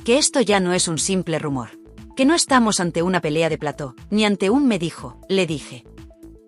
que esto ya no es un simple rumor. Que no estamos ante una pelea de plató, ni ante un me dijo, le dije.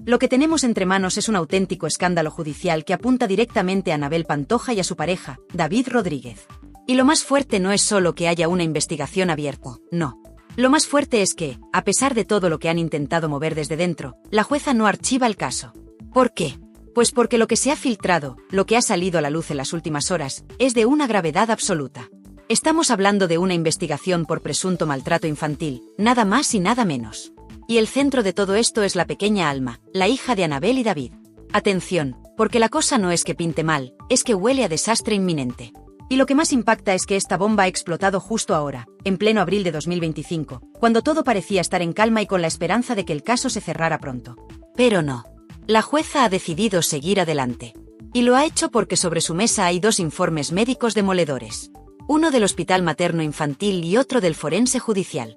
Lo que tenemos entre manos es un auténtico escándalo judicial que apunta directamente a Anabel Pantoja y a su pareja, David Rodríguez. Y lo más fuerte no es solo que haya una investigación abierta, no. Lo más fuerte es que, a pesar de todo lo que han intentado mover desde dentro, la jueza no archiva el caso. ¿Por qué? Pues porque lo que se ha filtrado, lo que ha salido a la luz en las últimas horas, es de una gravedad absoluta. Estamos hablando de una investigación por presunto maltrato infantil, nada más y nada menos. Y el centro de todo esto es la pequeña Alma, la hija de Anabel y David. Atención, porque la cosa no es que pinte mal, es que huele a desastre inminente. Y lo que más impacta es que esta bomba ha explotado justo ahora, en pleno abril de 2025, cuando todo parecía estar en calma y con la esperanza de que el caso se cerrara pronto. Pero no. La jueza ha decidido seguir adelante. Y lo ha hecho porque sobre su mesa hay dos informes médicos demoledores. Uno del Hospital Materno Infantil y otro del Forense Judicial.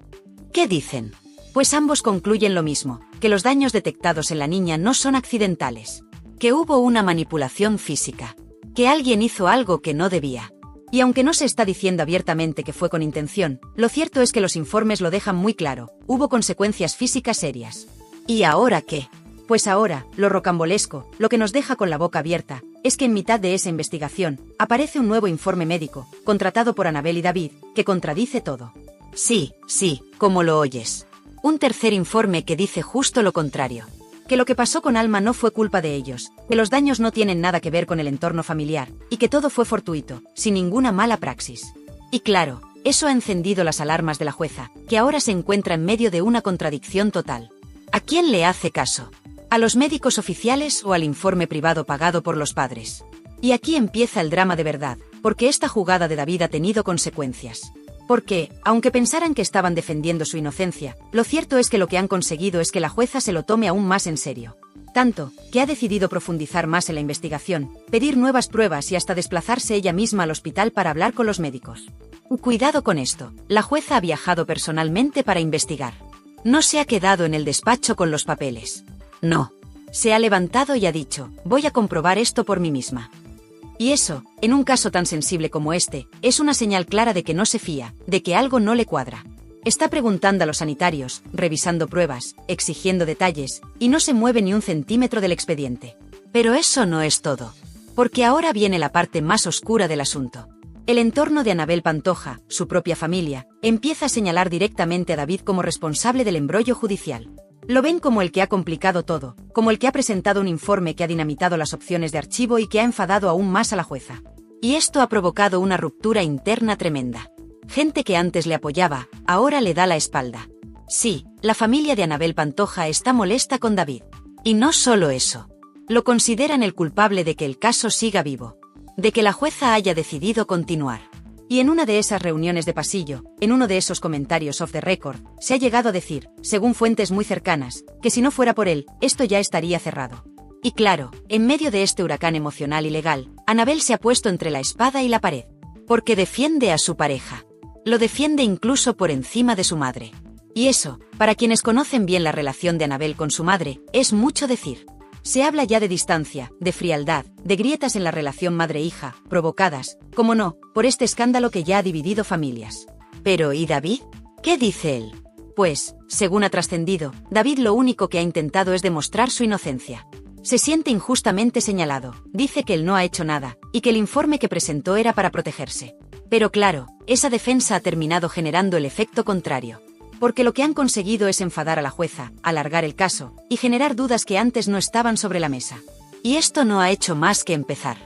¿Qué dicen? Pues ambos concluyen lo mismo, que los daños detectados en la niña no son accidentales. Que hubo una manipulación física. Que alguien hizo algo que no debía. Y aunque no se está diciendo abiertamente que fue con intención, lo cierto es que los informes lo dejan muy claro, hubo consecuencias físicas serias. ¿Y ahora qué? Pues ahora, lo rocambolesco, lo que nos deja con la boca abierta, es que en mitad de esa investigación, aparece un nuevo informe médico, contratado por Anabel y David, que contradice todo. Sí, como lo oyes. Un tercer informe que dice justo lo contrario. Que lo que pasó con Alma no fue culpa de ellos, que los daños no tienen nada que ver con el entorno familiar, y que todo fue fortuito, sin ninguna mala praxis. Y claro, eso ha encendido las alarmas de la jueza, que ahora se encuentra en medio de una contradicción total. ¿A quién le hace caso? ¿A los médicos oficiales o al informe privado pagado por los padres? Y aquí empieza el drama de verdad, porque esta jugada de David ha tenido consecuencias. Porque, aunque pensaran que estaban defendiendo su inocencia, lo cierto es que lo que han conseguido es que la jueza se lo tome aún más en serio. Tanto, que ha decidido profundizar más en la investigación, pedir nuevas pruebas y hasta desplazarse ella misma al hospital para hablar con los médicos. Cuidado con esto, la jueza ha viajado personalmente para investigar. No se ha quedado en el despacho con los papeles. No. Se ha levantado y ha dicho, voy a comprobar esto por mí misma. Y eso, en un caso tan sensible como este, es una señal clara de que no se fía, de que algo no le cuadra. Está preguntando a los sanitarios, revisando pruebas, exigiendo detalles, y no se mueve ni un centímetro del expediente. Pero eso no es todo. Porque ahora viene la parte más oscura del asunto. El entorno de Anabel Pantoja, su propia familia, empieza a señalar directamente a David como responsable del embrollo judicial. Lo ven como el que ha complicado todo, como el que ha presentado un informe que ha dinamitado las opciones de archivo y que ha enfadado aún más a la jueza. Y esto ha provocado una ruptura interna tremenda. Gente que antes le apoyaba, ahora le da la espalda. Sí, la familia de Anabel Pantoja está molesta con David. Y no solo eso. Lo consideran el culpable de que el caso siga vivo. De que la jueza haya decidido continuar. Y en una de esas reuniones de pasillo, en uno de esos comentarios off the record, se ha llegado a decir, según fuentes muy cercanas, que si no fuera por él, esto ya estaría cerrado. Y claro, en medio de este huracán emocional y legal, Anabel se ha puesto entre la espada y la pared. Porque defiende a su pareja. Lo defiende incluso por encima de su madre. Y eso, para quienes conocen bien la relación de Anabel con su madre, es mucho decir. Se habla ya de distancia, de frialdad, de grietas en la relación madre-hija, provocadas, como no, por este escándalo que ya ha dividido familias. Pero ¿y David? ¿Qué dice él? Pues, según ha trascendido, David lo único que ha intentado es demostrar su inocencia. Se siente injustamente señalado, dice que él no ha hecho nada, y que el informe que presentó era para protegerse. Pero claro, esa defensa ha terminado generando el efecto contrario. Porque lo que han conseguido es enfadar a la jueza, alargar el caso, y generar dudas que antes no estaban sobre la mesa. Y esto no ha hecho más que empezar.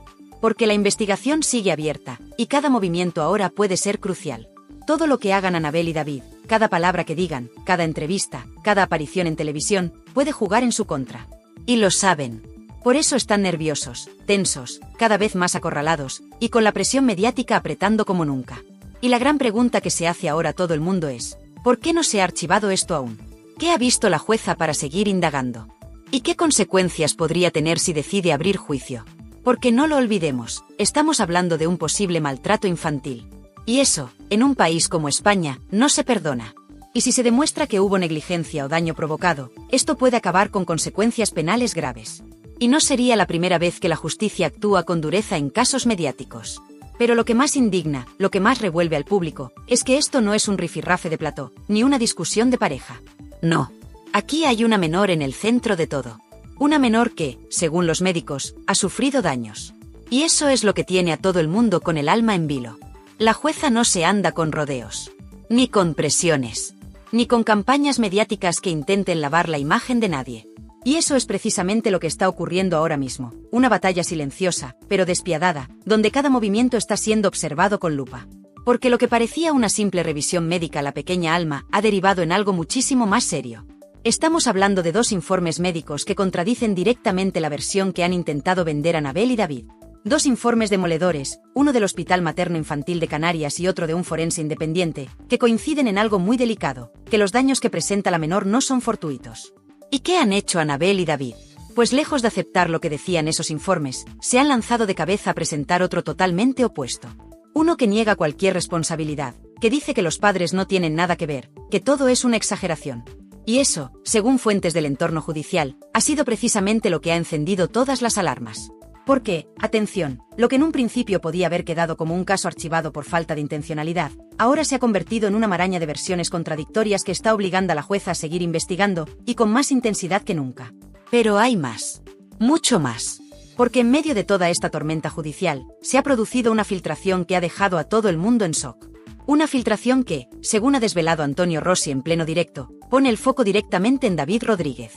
Porque la investigación sigue abierta, y cada movimiento ahora puede ser crucial. Todo lo que hagan Anabel y David, cada palabra que digan, cada entrevista, cada aparición en televisión, puede jugar en su contra. Y lo saben. Por eso están nerviosos, tensos, cada vez más acorralados, y con la presión mediática apretando como nunca. Y la gran pregunta que se hace ahora todo el mundo es, ¿por qué no se ha archivado esto aún? ¿Qué ha visto la jueza para seguir indagando? ¿Y qué consecuencias podría tener si decide abrir juicio? Porque no lo olvidemos, estamos hablando de un posible maltrato infantil. Y eso, en un país como España, no se perdona. Y si se demuestra que hubo negligencia o daño provocado, esto puede acabar con consecuencias penales graves. Y no sería la primera vez que la justicia actúa con dureza en casos mediáticos. Pero lo que más indigna, lo que más revuelve al público, es que esto no es un rifirrafe de plató, ni una discusión de pareja. No. Aquí hay una menor en el centro de todo. Una menor que, según los médicos, ha sufrido daños. Y eso es lo que tiene a todo el mundo con el alma en vilo. La jueza no se anda con rodeos. Ni con presiones. Ni con campañas mediáticas que intenten lavar la imagen de nadie. Y eso es precisamente lo que está ocurriendo ahora mismo, una batalla silenciosa, pero despiadada, donde cada movimiento está siendo observado con lupa. Porque lo que parecía una simple revisión médica a la pequeña Alma ha derivado en algo muchísimo más serio. Estamos hablando de 2 informes médicos que contradicen directamente la versión que han intentado vender Anabel y David. 2 informes demoledores, uno del Hospital Materno Infantil de Canarias y otro de un forense independiente, que coinciden en algo muy delicado, que los daños que presenta la menor no son fortuitos. ¿Y qué han hecho Anabel y David? Pues lejos de aceptar lo que decían esos informes, se han lanzado de cabeza a presentar otro totalmente opuesto. Uno que niega cualquier responsabilidad, que dice que los padres no tienen nada que ver, que todo es una exageración. Y eso, según fuentes del entorno judicial, ha sido precisamente lo que ha encendido todas las alarmas. Porque, atención, lo que en un principio podía haber quedado como un caso archivado por falta de intencionalidad, ahora se ha convertido en una maraña de versiones contradictorias que está obligando a la jueza a seguir investigando, y con más intensidad que nunca. Pero hay más. Mucho más. Porque en medio de toda esta tormenta judicial, se ha producido una filtración que ha dejado a todo el mundo en shock. Una filtración que, según ha desvelado Antonio Rossi en pleno directo, pone el foco directamente en David Rodríguez.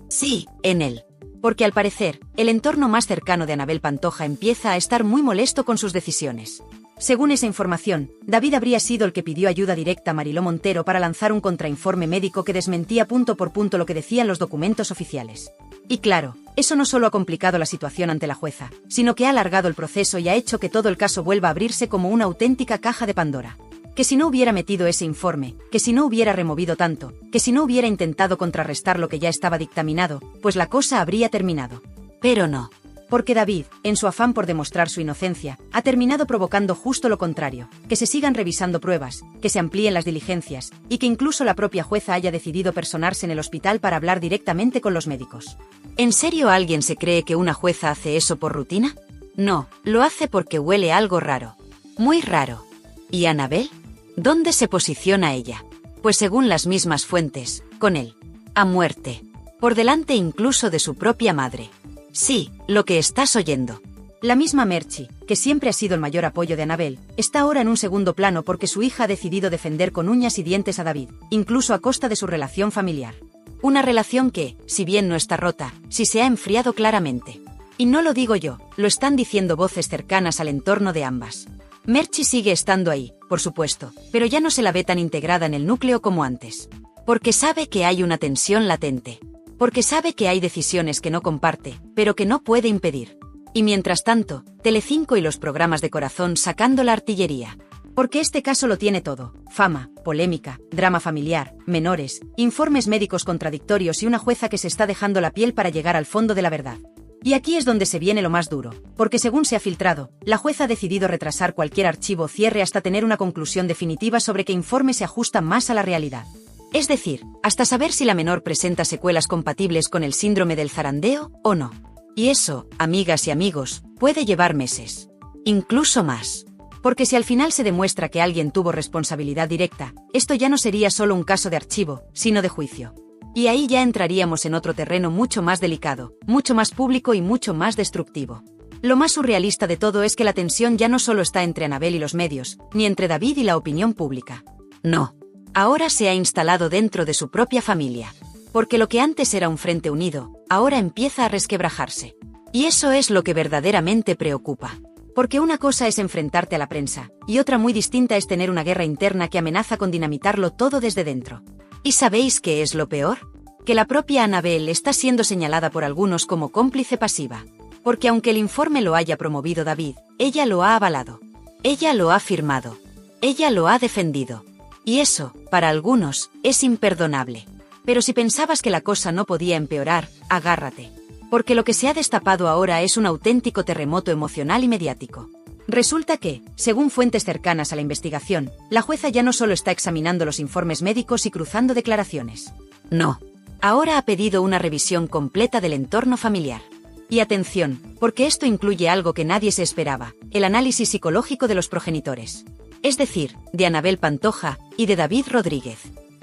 Sí, en él. Porque al parecer, el entorno más cercano de Anabel Pantoja empieza a estar muy molesto con sus decisiones. Según esa información, David habría sido el que pidió ayuda directa a Mariló Montero para lanzar un contrainforme médico que desmentía punto por punto lo que decían los documentos oficiales. Y claro, eso no solo ha complicado la situación ante la jueza, sino que ha alargado el proceso y ha hecho que todo el caso vuelva a abrirse como una auténtica caja de Pandora. Que si no hubiera metido ese informe, que si no hubiera removido tanto, que si no hubiera intentado contrarrestar lo que ya estaba dictaminado, pues la cosa habría terminado. Pero no. Porque David, en su afán por demostrar su inocencia, ha terminado provocando justo lo contrario, que se sigan revisando pruebas, que se amplíen las diligencias, y que incluso la propia jueza haya decidido personarse en el hospital para hablar directamente con los médicos. ¿En serio alguien se cree que una jueza hace eso por rutina? No, lo hace porque huele algo raro. Muy raro. ¿Y Anabel? ¿Dónde se posiciona ella? Pues según las mismas fuentes, con él. A muerte. Por delante incluso de su propia madre. Sí, lo que estás oyendo. La misma Merchi, que siempre ha sido el mayor apoyo de Anabel, está ahora en un segundo plano porque su hija ha decidido defender con uñas y dientes a David, incluso a costa de su relación familiar. Una relación que, si bien no está rota, sí se ha enfriado claramente. Y no lo digo yo, lo están diciendo voces cercanas al entorno de ambas. Merchi sigue estando ahí, por supuesto, pero ya no se la ve tan integrada en el núcleo como antes. Porque sabe que hay una tensión latente. Porque sabe que hay decisiones que no comparte, pero que no puede impedir. Y mientras tanto, Telecinco y los programas de corazón sacando la artillería. Porque este caso lo tiene todo: fama, polémica, drama familiar, menores, informes médicos contradictorios y una jueza que se está dejando la piel para llegar al fondo de la verdad. Y aquí es donde se viene lo más duro, porque según se ha filtrado, la jueza ha decidido retrasar cualquier archivo o cierre hasta tener una conclusión definitiva sobre qué informe se ajusta más a la realidad. Es decir, hasta saber si la menor presenta secuelas compatibles con el síndrome del zarandeo o no. Y eso, amigas y amigos, puede llevar meses. Incluso más. Porque si al final se demuestra que alguien tuvo responsabilidad directa, esto ya no sería solo un caso de archivo, sino de juicio. Y ahí ya entraríamos en otro terreno mucho más delicado, mucho más público y mucho más destructivo. Lo más surrealista de todo es que la tensión ya no solo está entre Anabel y los medios, ni entre David y la opinión pública. No. Ahora se ha instalado dentro de su propia familia. Porque lo que antes era un frente unido, ahora empieza a resquebrajarse. Y eso es lo que verdaderamente preocupa. Porque una cosa es enfrentarte a la prensa, y otra muy distinta es tener una guerra interna que amenaza con dinamitarlo todo desde dentro. ¿Y sabéis qué es lo peor? Que la propia Anabel está siendo señalada por algunos como cómplice pasiva. Porque aunque el informe lo haya promovido David, ella lo ha avalado. Ella lo ha firmado. Ella lo ha defendido. Y eso, para algunos, es imperdonable. Pero si pensabas que la cosa no podía empeorar, agárrate. Porque lo que se ha destapado ahora es un auténtico terremoto emocional y mediático. Resulta que, según fuentes cercanas a la investigación, la jueza ya no solo está examinando los informes médicos y cruzando declaraciones. No. Ahora ha pedido una revisión completa del entorno familiar. Y atención, porque esto incluye algo que nadie se esperaba, el análisis psicológico de los progenitores. Es decir, de Anabel Pantoja y de David Rodríguez.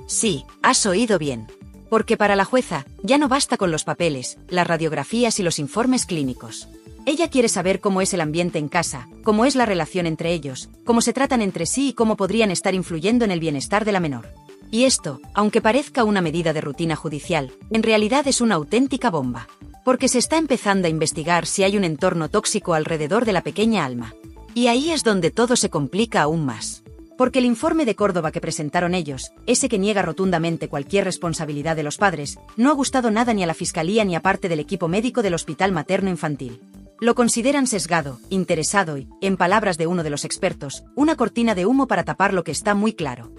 Sí, has oído bien. Porque para la jueza, ya no basta con los papeles, las radiografías y los informes clínicos. Ella quiere saber cómo es el ambiente en casa, cómo es la relación entre ellos, cómo se tratan entre sí y cómo podrían estar influyendo en el bienestar de la menor. Y esto, aunque parezca una medida de rutina judicial, en realidad es una auténtica bomba. Porque se está empezando a investigar si hay un entorno tóxico alrededor de la pequeña Alma. Y ahí es donde todo se complica aún más. Porque el informe de Córdoba que presentaron ellos, ese que niega rotundamente cualquier responsabilidad de los padres, no ha gustado nada ni a la Fiscalía ni a parte del equipo médico del Hospital Materno-Infantil. Lo consideran sesgado, interesado y, en palabras de uno de los expertos, una cortina de humo para tapar lo que está muy claro.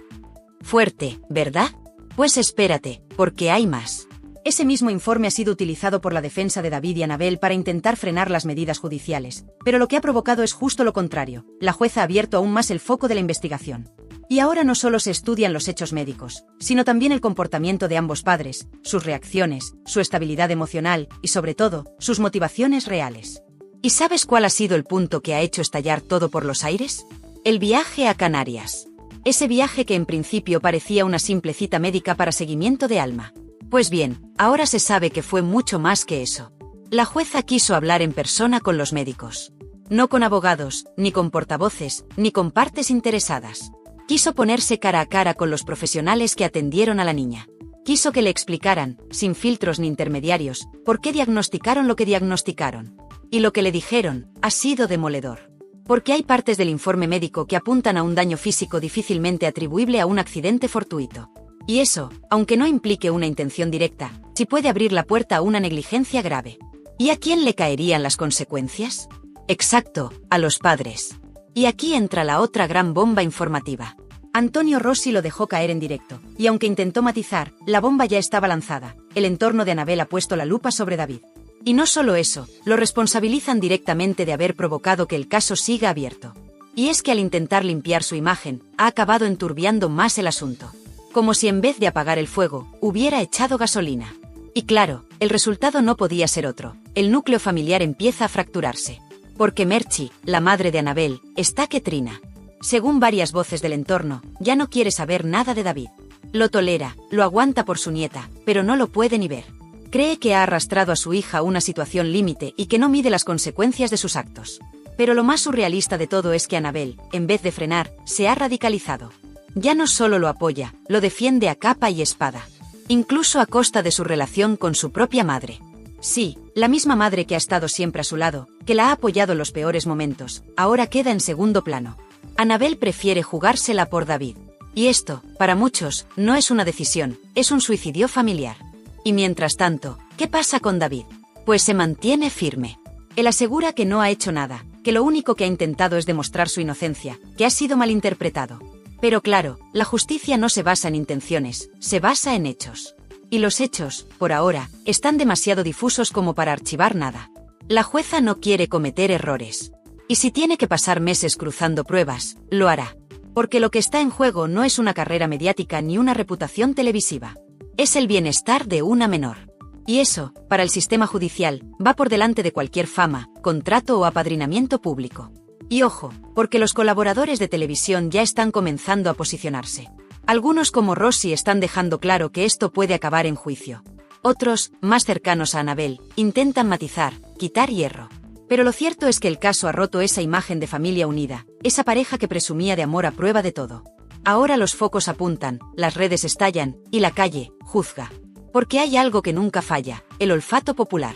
Fuerte, ¿verdad? Pues espérate, porque hay más. Ese mismo informe ha sido utilizado por la defensa de David y Anabel para intentar frenar las medidas judiciales, pero lo que ha provocado es justo lo contrario. La jueza ha abierto aún más el foco de la investigación. Y ahora no solo se estudian los hechos médicos, sino también el comportamiento de ambos padres, sus reacciones, su estabilidad emocional y, sobre todo, sus motivaciones reales. ¿Y sabes cuál ha sido el punto que ha hecho estallar todo por los aires? El viaje a Canarias. Ese viaje que en principio parecía una simple cita médica para seguimiento de Alma. Pues bien, ahora se sabe que fue mucho más que eso. La jueza quiso hablar en persona con los médicos. No con abogados, ni con portavoces, ni con partes interesadas. Quiso ponerse cara a cara con los profesionales que atendieron a la niña. Quiso que le explicaran, sin filtros ni intermediarios, por qué diagnosticaron lo que diagnosticaron. Y lo que le dijeron ha sido demoledor. Porque hay partes del informe médico que apuntan a un daño físico difícilmente atribuible a un accidente fortuito. Y eso, aunque no implique una intención directa, sí puede abrir la puerta a una negligencia grave. ¿Y a quién le caerían las consecuencias? Exacto, a los padres. Y aquí entra la otra gran bomba informativa. Antonio Rossi lo dejó caer en directo, y aunque intentó matizar, la bomba ya estaba lanzada. El entorno de Anabel ha puesto la lupa sobre David. Y no solo eso, lo responsabilizan directamente de haber provocado que el caso siga abierto. Y es que al intentar limpiar su imagen, ha acabado enturbiando más el asunto. Como si en vez de apagar el fuego, hubiera echado gasolina. Y claro, el resultado no podía ser otro. El núcleo familiar empieza a fracturarse. Porque Merchi, la madre de Anabel, está que trina. Según varias voces del entorno, ya no quiere saber nada de David. Lo tolera, lo aguanta por su nieta, pero no lo puede ni ver. Cree que ha arrastrado a su hija a una situación límite y que no mide las consecuencias de sus actos. Pero lo más surrealista de todo es que Anabel, en vez de frenar, se ha radicalizado. Ya no solo lo apoya, lo defiende a capa y espada. Incluso a costa de su relación con su propia madre. Sí, la misma madre que ha estado siempre a su lado, que la ha apoyado en los peores momentos, ahora queda en segundo plano. Anabel prefiere jugársela por David. Y esto, para muchos, no es una decisión, es un suicidio familiar. Y mientras tanto, ¿qué pasa con David? Pues se mantiene firme. Él asegura que no ha hecho nada, que lo único que ha intentado es demostrar su inocencia, que ha sido malinterpretado. Pero claro, la justicia no se basa en intenciones, se basa en hechos. Y los hechos, por ahora, están demasiado difusos como para archivar nada. La jueza no quiere cometer errores. Y si tiene que pasar meses cruzando pruebas, lo hará. Porque lo que está en juego no es una carrera mediática ni una reputación televisiva. Es el bienestar de una menor. Y eso, para el sistema judicial, va por delante de cualquier fama, contrato o apadrinamiento público. Y ojo, porque los colaboradores de televisión ya están comenzando a posicionarse. Algunos como Rossi están dejando claro que esto puede acabar en juicio. Otros, más cercanos a Anabel, intentan matizar, quitar hierro. Pero lo cierto es que el caso ha roto esa imagen de familia unida, esa pareja que presumía de amor a prueba de todo. Ahora los focos apuntan, las redes estallan, y la calle, juzga. Porque hay algo que nunca falla, el olfato popular.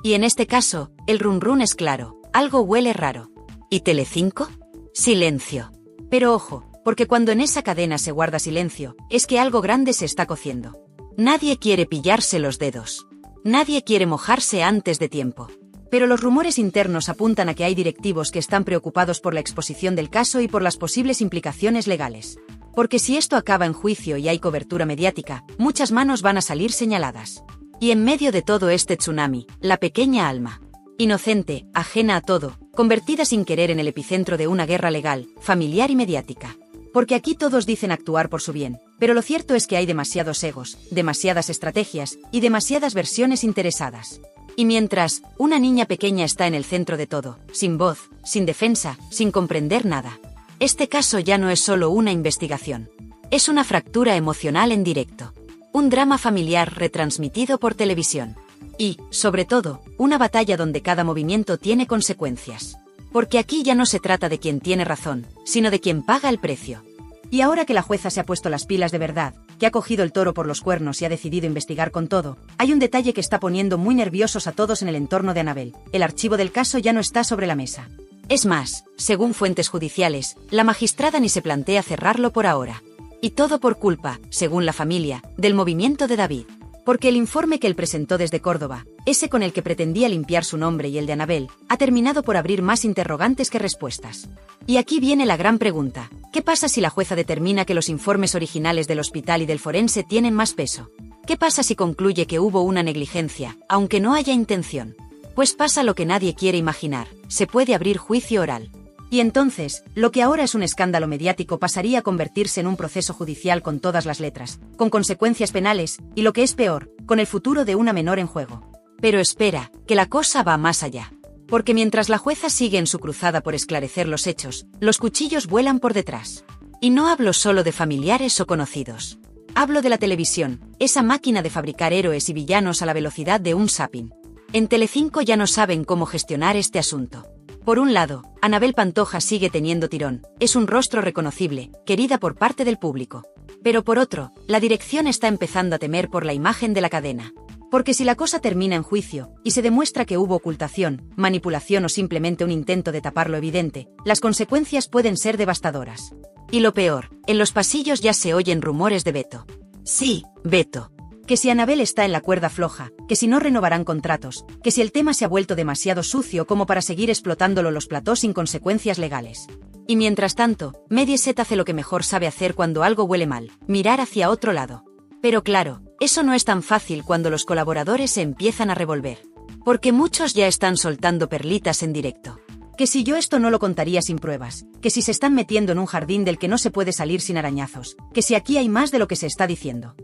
Y en este caso, el run run es claro, algo huele raro. ¿Y Telecinco? Silencio. Pero ojo, porque cuando en esa cadena se guarda silencio, es que algo grande se está cociendo. Nadie quiere pillarse los dedos. Nadie quiere mojarse antes de tiempo. Pero los rumores internos apuntan a que hay directivos que están preocupados por la exposición del caso y por las posibles implicaciones legales. Porque si esto acaba en juicio y hay cobertura mediática, muchas manos van a salir señaladas. Y en medio de todo este tsunami, la pequeña Alma. Inocente, ajena a todo, convertida sin querer en el epicentro de una guerra legal, familiar y mediática. Porque aquí todos dicen actuar por su bien, pero lo cierto es que hay demasiados egos, demasiadas estrategias y demasiadas versiones interesadas. Y mientras, una niña pequeña está en el centro de todo, sin voz, sin defensa, sin comprender nada. Este caso ya no es solo una investigación. Es una fractura emocional en directo. Un drama familiar retransmitido por televisión. Y, sobre todo, una batalla donde cada movimiento tiene consecuencias. Porque aquí ya no se trata de quien tiene razón, sino de quien paga el precio. Y ahora que la jueza se ha puesto las pilas de verdad, que ha cogido el toro por los cuernos y ha decidido investigar con todo, hay un detalle que está poniendo muy nerviosos a todos en el entorno de Annabel. El archivo del caso ya no está sobre la mesa. Es más, según fuentes judiciales, la magistrada ni se plantea cerrarlo por ahora. Y todo por culpa, según la familia, del movimiento de David. Porque el informe que él presentó desde Córdoba, ese con el que pretendía limpiar su nombre y el de Annabel, ha terminado por abrir más interrogantes que respuestas. Y aquí viene la gran pregunta: ¿qué pasa si la jueza determina que los informes originales del hospital y del forense tienen más peso? ¿Qué pasa si concluye que hubo una negligencia, aunque no haya intención? Pues pasa lo que nadie quiere imaginar: se puede abrir juicio oral. Y entonces, lo que ahora es un escándalo mediático pasaría a convertirse en un proceso judicial con todas las letras, con consecuencias penales, y lo que es peor, con el futuro de una menor en juego. Pero espera, que la cosa va más allá. Porque mientras la jueza sigue en su cruzada por esclarecer los hechos, los cuchillos vuelan por detrás. Y no hablo solo de familiares o conocidos. Hablo de la televisión, esa máquina de fabricar héroes y villanos a la velocidad de un zapping. En Telecinco ya no saben cómo gestionar este asunto. Por un lado, Annabel Pantoja sigue teniendo tirón, es un rostro reconocible, querida por parte del público. Pero por otro, la dirección está empezando a temer por la imagen de la cadena. Porque si la cosa termina en juicio, y se demuestra que hubo ocultación, manipulación o simplemente un intento de tapar lo evidente, las consecuencias pueden ser devastadoras. Y lo peor, en los pasillos ya se oyen rumores de veto. Sí, veto. Que si Annabel está en la cuerda floja, que si no renovarán contratos, que si el tema se ha vuelto demasiado sucio como para seguir explotándolo los platós sin consecuencias legales. Y mientras tanto, Mediaset hace lo que mejor sabe hacer cuando algo huele mal: mirar hacia otro lado. Pero claro, eso no es tan fácil cuando los colaboradores se empiezan a revolver. Porque muchos ya están soltando perlitas en directo. Que si yo esto no lo contaría sin pruebas, que si se están metiendo en un jardín del que no se puede salir sin arañazos, que si aquí hay más de lo que se está diciendo.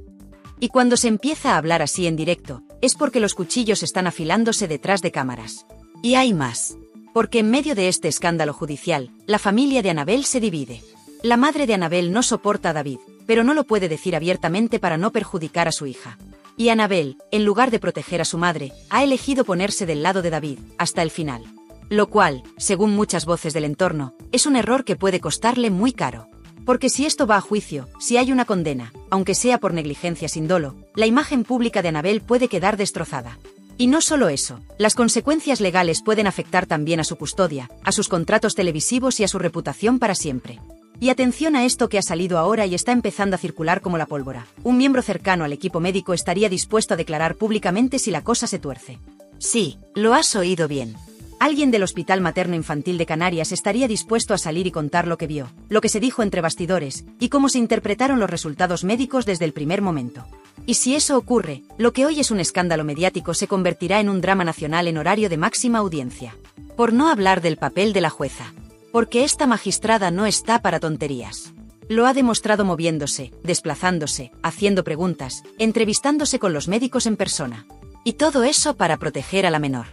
Y cuando se empieza a hablar así en directo, es porque los cuchillos están afilándose detrás de cámaras. Y hay más. Porque en medio de este escándalo judicial, la familia de Annabel se divide. La madre de Annabel no soporta a David, pero no lo puede decir abiertamente para no perjudicar a su hija. Y Annabel, en lugar de proteger a su madre, ha elegido ponerse del lado de David, hasta el final. Lo cual, según muchas voces del entorno, es un error que puede costarle muy caro. Porque si esto va a juicio, si hay una condena, aunque sea por negligencia sin dolo, la imagen pública de Annabel puede quedar destrozada. Y no solo eso, las consecuencias legales pueden afectar también a su custodia, a sus contratos televisivos y a su reputación para siempre. Y atención a esto que ha salido ahora y está empezando a circular como la pólvora. Un miembro cercano al equipo médico estaría dispuesto a declarar públicamente si la cosa se tuerce. Sí, lo has oído bien. Alguien del Hospital Materno Infantil de Canarias estaría dispuesto a salir y contar lo que vio, lo que se dijo entre bastidores, y cómo se interpretaron los resultados médicos desde el primer momento. Y si eso ocurre, lo que hoy es un escándalo mediático se convertirá en un drama nacional en horario de máxima audiencia. Por no hablar del papel de la jueza. Porque esta magistrada no está para tonterías. Lo ha demostrado moviéndose, desplazándose, haciendo preguntas, entrevistándose con los médicos en persona. Y todo eso para proteger a la menor.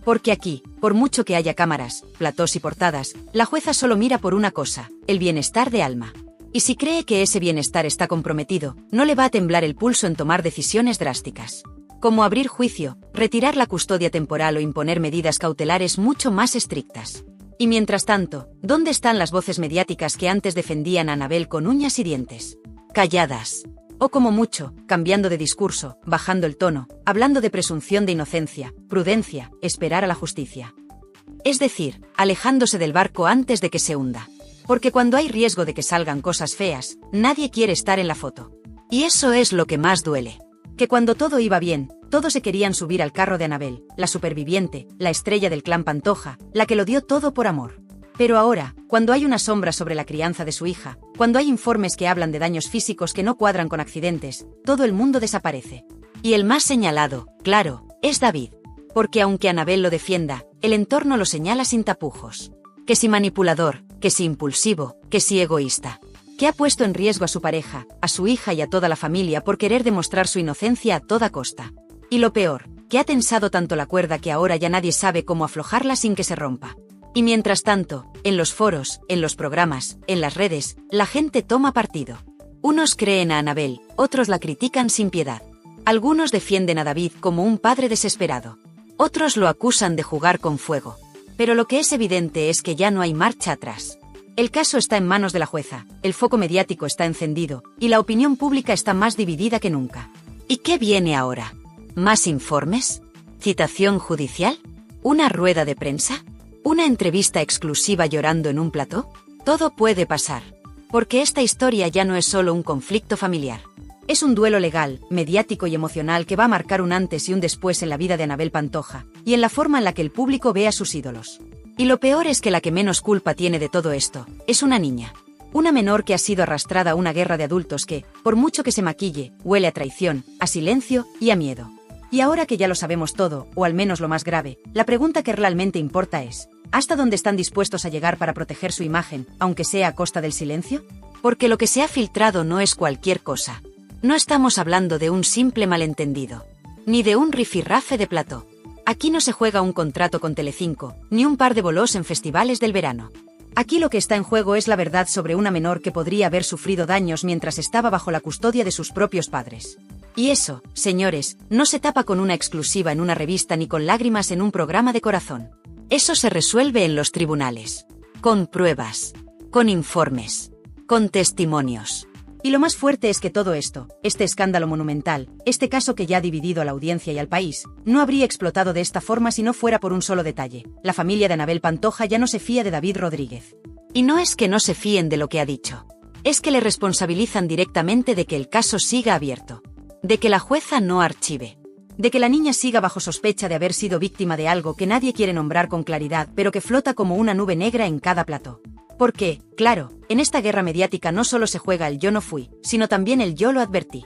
Porque aquí, por mucho que haya cámaras, platós y portadas, la jueza solo mira por una cosa: el bienestar de Alma. Y si cree que ese bienestar está comprometido, no le va a temblar el pulso en tomar decisiones drásticas. Como abrir juicio, retirar la custodia temporal o imponer medidas cautelares mucho más estrictas. Y mientras tanto, ¿dónde están las voces mediáticas que antes defendían a Annabel con uñas y dientes? Calladas. O como mucho, cambiando de discurso, bajando el tono, hablando de presunción de inocencia, prudencia, esperar a la justicia. Es decir, alejándose del barco antes de que se hunda. Porque cuando hay riesgo de que salgan cosas feas, nadie quiere estar en la foto. Y eso es lo que más duele. Que cuando todo iba bien, todos se querían subir al carro de Annabel, la superviviente, la estrella del clan Pantoja, la que lo dio todo por amor. Pero ahora, cuando hay una sombra sobre la crianza de su hija, cuando hay informes que hablan de daños físicos que no cuadran con accidentes, todo el mundo desaparece. Y el más señalado, claro, es David. Porque aunque Annabel lo defienda, el entorno lo señala sin tapujos. Que si manipulador, que si impulsivo, que si egoísta. Que ha puesto en riesgo a su pareja, a su hija y a toda la familia por querer demostrar su inocencia a toda costa. Y lo peor, que ha tensado tanto la cuerda que ahora ya nadie sabe cómo aflojarla sin que se rompa. Y mientras tanto, en los foros, en los programas, en las redes, la gente toma partido. Unos creen a Annabel, otros la critican sin piedad. Algunos defienden a David como un padre desesperado. Otros lo acusan de jugar con fuego. Pero lo que es evidente es que ya no hay marcha atrás. El caso está en manos de la jueza, el foco mediático está encendido, y la opinión pública está más dividida que nunca. ¿Y qué viene ahora? ¿Más informes? ¿Citación judicial? ¿Una rueda de prensa? ¿Una entrevista exclusiva llorando en un plató? Todo puede pasar. Porque esta historia ya no es solo un conflicto familiar. Es un duelo legal, mediático y emocional que va a marcar un antes y un después en la vida de Annabel Pantoja, y en la forma en la que el público ve a sus ídolos. Y lo peor es que la que menos culpa tiene de todo esto, es una niña. Una menor que ha sido arrastrada a una guerra de adultos que, por mucho que se maquille, huele a traición, a silencio y a miedo. Y ahora que ya lo sabemos todo, o al menos lo más grave, la pregunta que realmente importa es, ¿hasta dónde están dispuestos a llegar para proteger su imagen, aunque sea a costa del silencio? Porque lo que se ha filtrado no es cualquier cosa. No estamos hablando de un simple malentendido, ni de un rifirrafe de plató. Aquí no se juega un contrato con Telecinco, ni un par de bolos en festivales del verano. Aquí lo que está en juego es la verdad sobre una menor que podría haber sufrido daños mientras estaba bajo la custodia de sus propios padres. Y eso, señores, no se tapa con una exclusiva en una revista ni con lágrimas en un programa de corazón. Eso se resuelve en los tribunales. Con pruebas. Con informes. Con testimonios. Y lo más fuerte es que todo esto, este escándalo monumental, este caso que ya ha dividido a la audiencia y al país, no habría explotado de esta forma si no fuera por un solo detalle. La familia de Annabel Pantoja ya no se fía de David Rodríguez. Y no es que no se fíen de lo que ha dicho. Es que le responsabilizan directamente de que el caso siga abierto. De que la jueza no archive. De que la niña siga bajo sospecha de haber sido víctima de algo que nadie quiere nombrar con claridad pero que flota como una nube negra en cada plató. Porque, claro, en esta guerra mediática no solo se juega el yo no fui, sino también el yo lo advertí.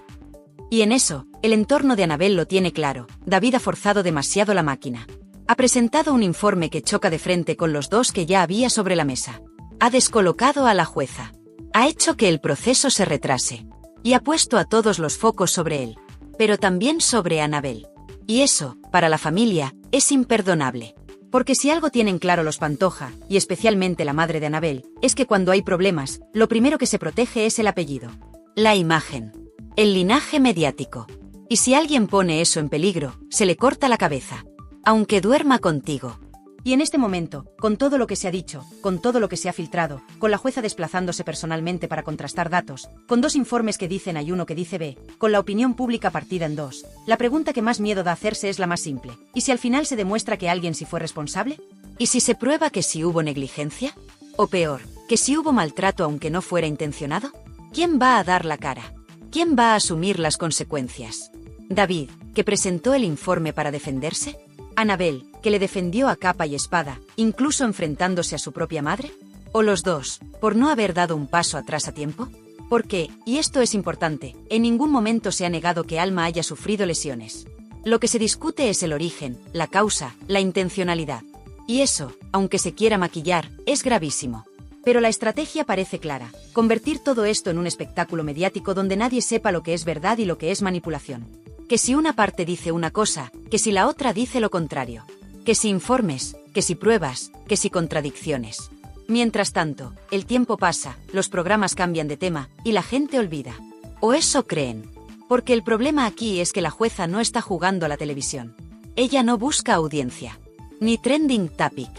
Y en eso, el entorno de Annabel lo tiene claro, David ha forzado demasiado la máquina. Ha presentado un informe que choca de frente con los dos que ya había sobre la mesa. Ha descolocado a la jueza. Ha hecho que el proceso se retrase. Y ha puesto a todos los focos sobre él. Pero también sobre Annabel. Y eso, para la familia, es imperdonable. Porque si algo tienen claro los Pantoja, y especialmente la madre de Annabel, es que cuando hay problemas, lo primero que se protege es el apellido. La imagen. El linaje mediático. Y si alguien pone eso en peligro, se le corta la cabeza. Aunque duerma contigo. Y en este momento, con todo lo que se ha dicho, con todo lo que se ha filtrado, con la jueza desplazándose personalmente para contrastar datos, con dos informes que dicen A y uno que dice B, con la opinión pública partida en dos, la pregunta que más miedo da hacerse es la más simple. ¿Y si al final se demuestra que alguien sí fue responsable? ¿Y si se prueba que sí hubo negligencia? O peor, que sí hubo maltrato aunque no fuera intencionado? ¿Quién va a dar la cara? ¿Quién va a asumir las consecuencias? ¿David, que presentó el informe para defenderse? ¿Annabel, que le defendió a capa y espada, incluso enfrentándose a su propia madre? ¿O los dos, por no haber dado un paso atrás a tiempo? Porque, y esto es importante, en ningún momento se ha negado que Alma haya sufrido lesiones. Lo que se discute es el origen, la causa, la intencionalidad. Y eso, aunque se quiera maquillar, es gravísimo. Pero la estrategia parece clara, convertir todo esto en un espectáculo mediático donde nadie sepa lo que es verdad y lo que es manipulación. Que si una parte dice una cosa, que si la otra dice lo contrario. Que si informes, que si pruebas, que si contradicciones. Mientras tanto, el tiempo pasa, los programas cambian de tema, y la gente olvida. O eso creen. Porque el problema aquí es que la jueza no está jugando a la televisión. Ella no busca audiencia. Ni trending topic.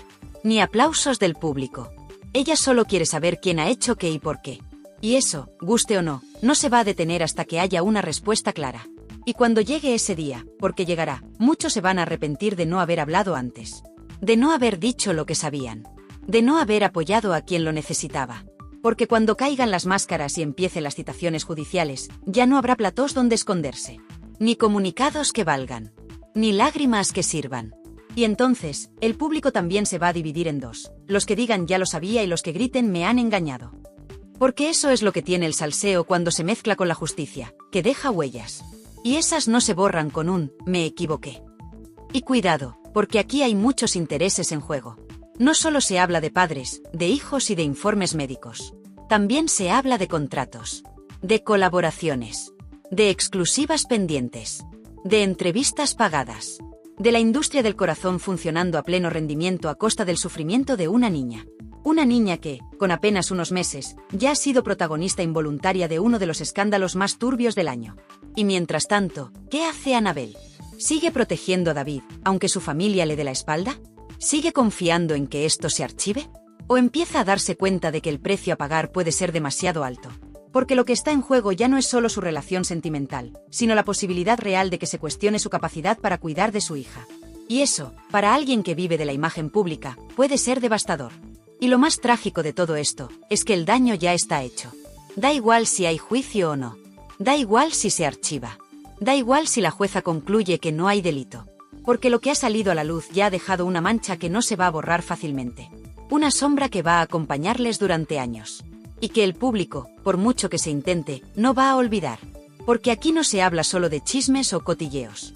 Ni aplausos del público. Ella solo quiere saber quién ha hecho qué y por qué. Y eso, guste o no, no se va a detener hasta que haya una respuesta clara. Y cuando llegue ese día, porque llegará, muchos se van a arrepentir de no haber hablado antes. De no haber dicho lo que sabían. De no haber apoyado a quien lo necesitaba. Porque cuando caigan las máscaras y empiecen las citaciones judiciales, ya no habrá platós donde esconderse. Ni comunicados que valgan. Ni lágrimas que sirvan. Y entonces, el público también se va a dividir en dos. Los que digan ya lo sabía y los que griten me han engañado. Porque eso es lo que tiene el salseo cuando se mezcla con la justicia, que deja huellas. Y esas no se borran con un «me equivoqué». Y cuidado, porque aquí hay muchos intereses en juego. No solo se habla de padres, de hijos y de informes médicos. También se habla de contratos, de colaboraciones, de exclusivas pendientes, de entrevistas pagadas, De la industria del corazón funcionando a pleno rendimiento a costa del sufrimiento de una niña. Una niña que, con apenas unos meses, ya ha sido protagonista involuntaria de uno de los escándalos más turbios del año. Y mientras tanto, ¿qué hace Annabel? ¿Sigue protegiendo a David, aunque su familia le dé la espalda? ¿Sigue confiando en que esto se archive? ¿O empieza a darse cuenta de que el precio a pagar puede ser demasiado alto? Porque lo que está en juego ya no es solo su relación sentimental, sino la posibilidad real de que se cuestione su capacidad para cuidar de su hija. Y eso, para alguien que vive de la imagen pública, puede ser devastador. Y lo más trágico de todo esto, es que el daño ya está hecho. Da igual si hay juicio o no. Da igual si se archiva. Da igual si la jueza concluye que no hay delito. Porque lo que ha salido a la luz ya ha dejado una mancha que no se va a borrar fácilmente. Una sombra que va a acompañarles durante años. Y que el público, por mucho que se intente, no va a olvidar. Porque aquí no se habla solo de chismes o cotilleos.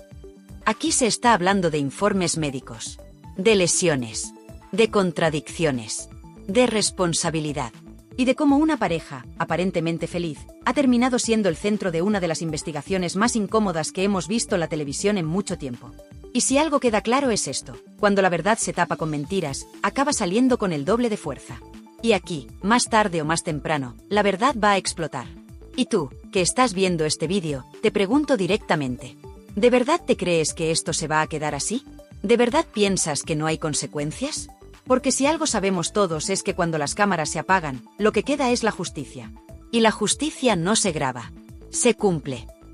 Aquí se está hablando de informes médicos. De lesiones. De contradicciones. De responsabilidad. Y de cómo una pareja, aparentemente feliz, ha terminado siendo el centro de una de las investigaciones más incómodas que hemos visto en la televisión en mucho tiempo. Y si algo queda claro es esto: cuando la verdad se tapa con mentiras, acaba saliendo con el doble de fuerza. Y aquí, más tarde o más temprano, la verdad va a explotar. Y tú, que estás viendo este vídeo, te pregunto directamente: ¿de verdad te crees que esto se va a quedar así? ¿De verdad piensas que no hay consecuencias? Porque si algo sabemos todos es que cuando las cámaras se apagan, lo que queda es la justicia. Y la justicia no se graba, se cumple.